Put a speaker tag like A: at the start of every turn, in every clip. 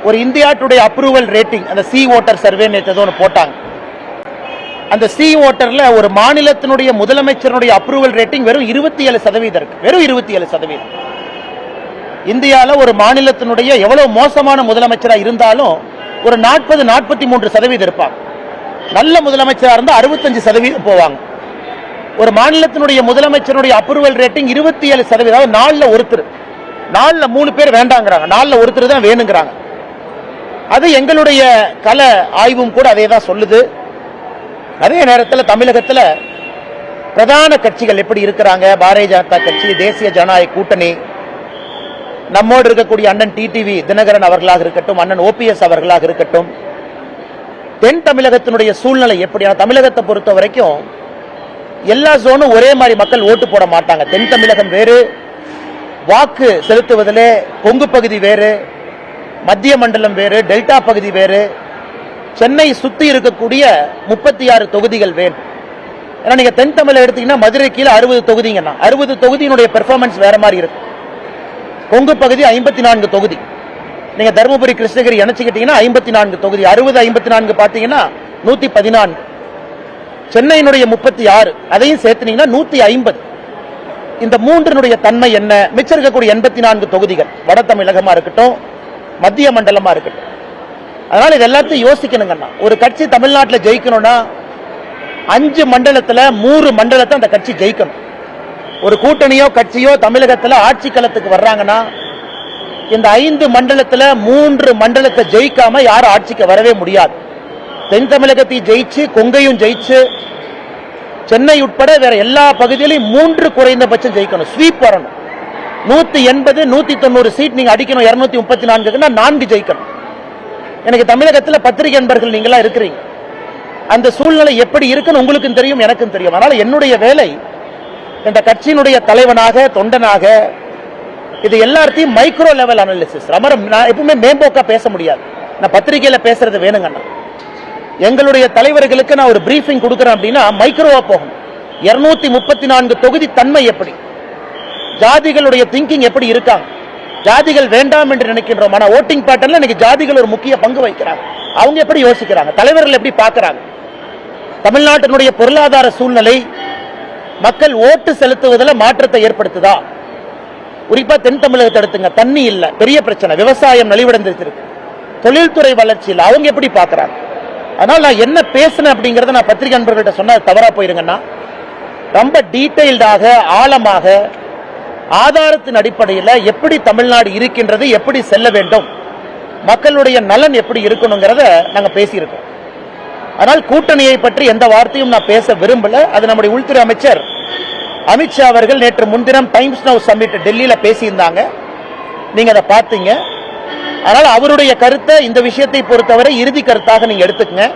A: ஒரு India today approval rating, அந்த C voter survey நேற்று ஒன்று போட்டாங்க. அந்த சி ஓட்டர்ல ஒரு மாநிலத்தினுடைய முதலமைச்சருடைய அப்ரூவல் ரேட்டிங் வெறும் 27% இருக்கு. வெறும் 27%. இந்தியாவில் ஒரு மாநிலத்தினுடைய எவ்வளவு மோசமான முதலமைச்சராக இருந்தாலும் ஒரு 40-43% இருப்பாங்க. நல்ல முதலமைச்சராக இருந்தால் 65% போவாங்க. ஒரு மாநிலத்தினுடைய முதலமைச்சருடைய அப்ரூவல் ரேட்டிங் 27%. நாலுல ஒருத்தர், நாலுல 3 பேர் வேண்டாங்கிறாங்க, நாலுல ஒருத்தர் தான் வேணுங்கிறாங்க. அது எங்களுடைய கள ஆய்வும் கூட அதே தான் சொல்லுது. அதே நேரத்தில் தமிழகத்தில் பிரதான கட்சிகள் எப்படி இருக்கிறாங்க, பாரதிய ஜனதா கட்சி, தேசிய ஜனநாயக கூட்டணி, நம்மோடு இருக்கக்கூடிய அண்ணன் டிடிவி தினகரன் அவர்களாக இருக்கட்டும், அண்ணன் ஓபிஎஸ் அவர்களாக இருக்கட்டும், தென் தமிழகத்தினுடைய சூழ்நிலை எப்படி? தமிழகத்தை பொறுத்த வரைக்கும் எல்லா ஜோனும் ஒரே மாதிரி மக்கள் ஓட்டு போட மாட்டாங்க. தென் தமிழகம் வேறு, வாக்கு செலுத்துவதிலே கொங்கு பகுதி வேறு, மத்திய மண்டலம் வேறு, டெல்டா பகுதி வேறு, சென்னை சுத்தி இருக்கக்கூடிய 36 தொகுதிகள் வேறு. ஏன்னா நீங்க தென் தமிழக எடுத்தீங்கன்னா மதுரை கீழே 60 தொகுதிங்கன்னா 60 தொகுதியினுடைய பெர்ஃபார்மன்ஸ் வேற மாதிரி இருக்கு. கொங்கு பகுதி 54 தொகுதி, நீங்க தருமபுரி கிருஷ்ணகிரி இணைச்சுக்கிட்டீங்கன்னா 54 தொகுதி, 60-54 பாத்தீங்கன்னா 114. சென்னையினுடைய 36 அதையும் சேர்த்துனீங்கன்னா 150. இந்த மூன்றினுடைய தன்மை என்ன? மிச்சம் இருக்கக்கூடிய 84 தொகுதிகள் வட தமிழகமா இருக்கட்டும், மத்திய மண்டலமா இருக்கட்டும். அதனால இது எல்லாத்தையும் யோசிக்கணுங்கன்னா, ஒரு கட்சி தமிழ்நாட்டில் ஜெயிக்கணும்னா 5 மண்டலத்தில் 3 மண்டலத்தை அந்த கட்சி ஜெயிக்கணும். ஒரு கூட்டணியோ கட்சியோ தமிழகத்தில் ஆட்சி களத்துக்கு வர்றாங்கன்னா இந்த 5 மண்டலத்தில் 3 மண்டலத்தை ஜெயிக்காம யாரும் ஆட்சிக்கு வரவே முடியாது. தென் தமிழகத்தையும் ஜெயிச்சு, கொங்கையும் ஜெயிச்சு, சென்னை உட்பட வேற எல்லா பகுதியிலையும் 3 குறைந்தபட்சம் ஜெயிக்கணும். ஸ்வீப் வரணும். 180-190 சீட் நீங்க அடிக்கணும். 234க்குன்னா 4 ஜெயிக்கணும். எனக்கு தமிழகத்தில் பத்திரிகை நண்பர்கள் நீங்களா இருக்கிறீங்க, அந்த சூழ்நிலை எப்படி இருக்குன்னு உங்களுக்கும் தெரியும், எனக்கும் தெரியும். அதனால என்னுடைய வேலை இந்த கட்சியினுடைய தலைவனாக, தொண்டனாக, இது எல்லாத்தையும் மைக்ரோ லெவல் அனாலிசிஸ். நான் எப்பவுமே மேம்போக்கா பேச முடியாது, நான் பத்திரிகையில பேசுறது வேணுங்கண்ணா. எங்களுடைய தலைவர்களுக்கு நான் ஒரு பிரீஃபிங் கொடுக்கிறேன் அப்படின்னா மைக்ரோவா போகணும். 234 தொகுதி தன்மை எப்படி, ஜாதிகளுடைய திங்கிங் எப்படி இருக்காங்க, ஜாதிகள் வேண்டாம் என்று நினைக்கின்றோம். ஆனா ஓட்டிங் பேட்டர்ன்ல இன்னைக்கு ஜாதிகள் ஒரு முக்கிய பங்கு வகிக்கிறாங்க. அவங்க எப்படி யோசிக்கிறாங்க, தலைவர்கள் எப்படி பார்க்கறாங்க, தமிழ்நாட்டினுடைய பொருளாதார சூழ்நிலை மக்கள் ஓட்டு செலுத்துவதில் மாற்றத்தை ஏற்படுத்துதா? குறிப்பா தென் தமிழகத்தை எடுத்துங்க, தண்ணி இல்ல, பெரிய பிரச்சனை, விவசாயம் நலிவடைந்திருக்கு, தொழில்துறை வளர்ச்சி இல்லை, அவங்க எப்படி பார்க்கறாங்க? அதனால நான் என்ன பேசுனேன் அப்படிங்கறத நான் பத்திரிகை நண்பர்கள்ட்ட சொன்னா தவறா போயிருங்கன்னா, ரொம்ப டீடைல்டாக, ஆழமாக, ஆதாரத்தின் அடிப்படையில் எப்படி தமிழ்நாடு இருக்கின்றது, எப்படி செல்ல வேண்டும், மக்களுடைய நலன் எப்படி இருக்கணுங்கிறத நாங்க பேசியிருக்கோம். ஆனால் கூட்டணியை பற்றி எந்த வார்த்தையும் நான் பேச விரும்பல. அது நம்முடைய உள்துறை அமைச்சர் அமித்ஷா அவர்கள் நேற்று முன்தினம் டைம்ஸ் நவ் சம்மிட் டெல்லியில பேசியிருந்தாங்க, நீங்க அதை பார்த்தீங்க. அதனால அவருடைய கருத்தை இந்த விஷயத்தை பொறுத்தவரை இறுதி கருத்தாக நீங்க எடுத்துக்கங்க.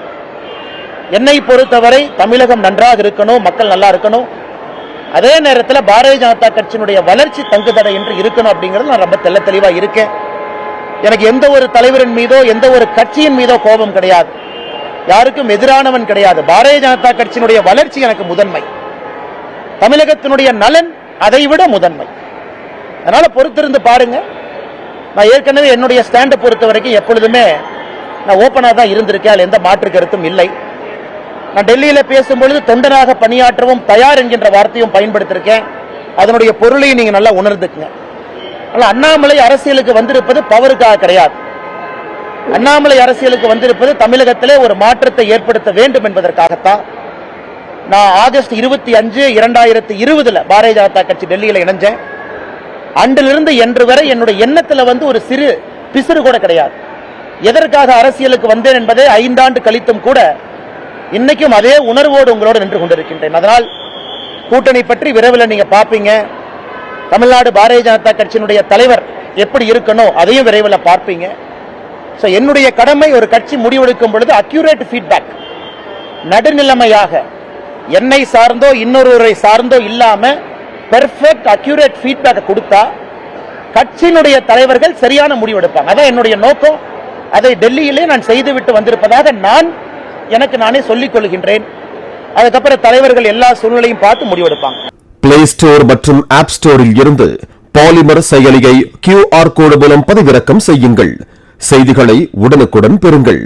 A: என்னை பொறுத்தவரை தமிழகம் நன்றாக இருக்கணும், மக்கள் நல்லா இருக்கணும், அதே நேரத்தில் பாரதிய ஜனதா கட்சியினுடைய வளர்ச்சி தங்குதடை என்று இருக்கணும் அப்படிங்கிறது நான் ரொம்ப தெள்ள தெளிவா இருக்கேன். எனக்கு எந்த ஒரு தலைவரின் மீதோ எந்த ஒரு கட்சியின் மீதோ கோபம் கிடையாது, யாருக்கும் எதிரானவன் கிடையாது. பாரதிய ஜனதா கட்சியினுடைய வளர்ச்சி எனக்கு முதன்மை, தமிழகத்தினுடைய நலன் அதை விட முதன்மை. அதனால பொறுத்திருந்து பாருங்க. நான் ஏற்கனவே என்னுடைய ஸ்டாண்டை பொறுத்த வரைக்கும் எப்பொழுதுமே நான் ஓப்பனாக தான் இருந்திருக்கேன், எந்த மாற்று கருத்தும் இல்லை. நான் டெல்லியில பேசும்பொழுது தொண்டனாக பணியாற்றவும் தயார் என்கின்ற வார்த்தையும் பயன்படுத்திருக்கேன். அதனுடைய பொருளையும் நீங்க நல்லா உணர்ந்துக்குங்க. அண்ணாமலை அரசியலுக்கு வந்திருப்பது பவருக்காக கிடையாது. அண்ணாமலை அரசியலுக்கு வந்திருப்பது தமிழகத்திலே ஒரு மாற்றத்தை ஏற்படுத்த வேண்டும் என்பதற்காகத்தான். நான் ஆகஸ்ட் 25, 2020 பாரதிய ஜனதா கட்சி டெல்லியில இணைஞ்சேன். அன்றிலிருந்து இன்று வரை என்னுடைய எண்ணத்துல ஒரு சிறு பிசுறு கூட கிடையாது. எதற்காக அரசியலுக்கு வந்தேன் என்பதை 5 ஆண்டு கழித்தும் கூட இன்னைக்கும் அதே உணர்வோடு உங்களோடு நின்று கொண்டிருக்கின்றேன். அதனால் கூட்டணி பற்றி விரைவில் நீங்க பார்ப்பீங்க. தமிழ்நாடு பாரதிய ஜனதா கட்சியினுடைய தலைவர் எப்படி இருக்கணும் அதையும் விரைவில் பார்ப்பீங்க. என்னுடைய கடமை ஒரு கட்சி முடிவெடுக்கும் பொழுது அக்யூரேட் ஃபீட்பேக், நடுநிலைமையாக, என்னை சார்ந்தோ இன்னொருவரை சார்ந்தோ இல்லாம பெர்ஃபெக்ட் அக்யூரேட் ஃபீட்பேக் கொடுத்தா கட்சியினுடைய தலைவர்கள் சரியான முடிவெடுப்பாங்க. அதான் என்னுடைய நோக்கம். அதை டெல்லியிலே நான் செய்துவிட்டு வந்திருப்பதாக நான் எனக்கு நானே சொல்லிக் கொள்கின்றேன். அதுக்கப்புறம் தலைவர்கள் எல்லா சூழ்நிலையும் பார்த்து முடிவெடுப்பாங்க.
B: பிளே ஸ்டோர் மற்றும் ஆப் ஸ்டோரில் இருந்து பாலிமர் செயலியை QR கோடு மூலம் பதிவிறக்கம் செய்யுங்கள். செய்திகளை உடனுக்குடன் பெறுங்கள்.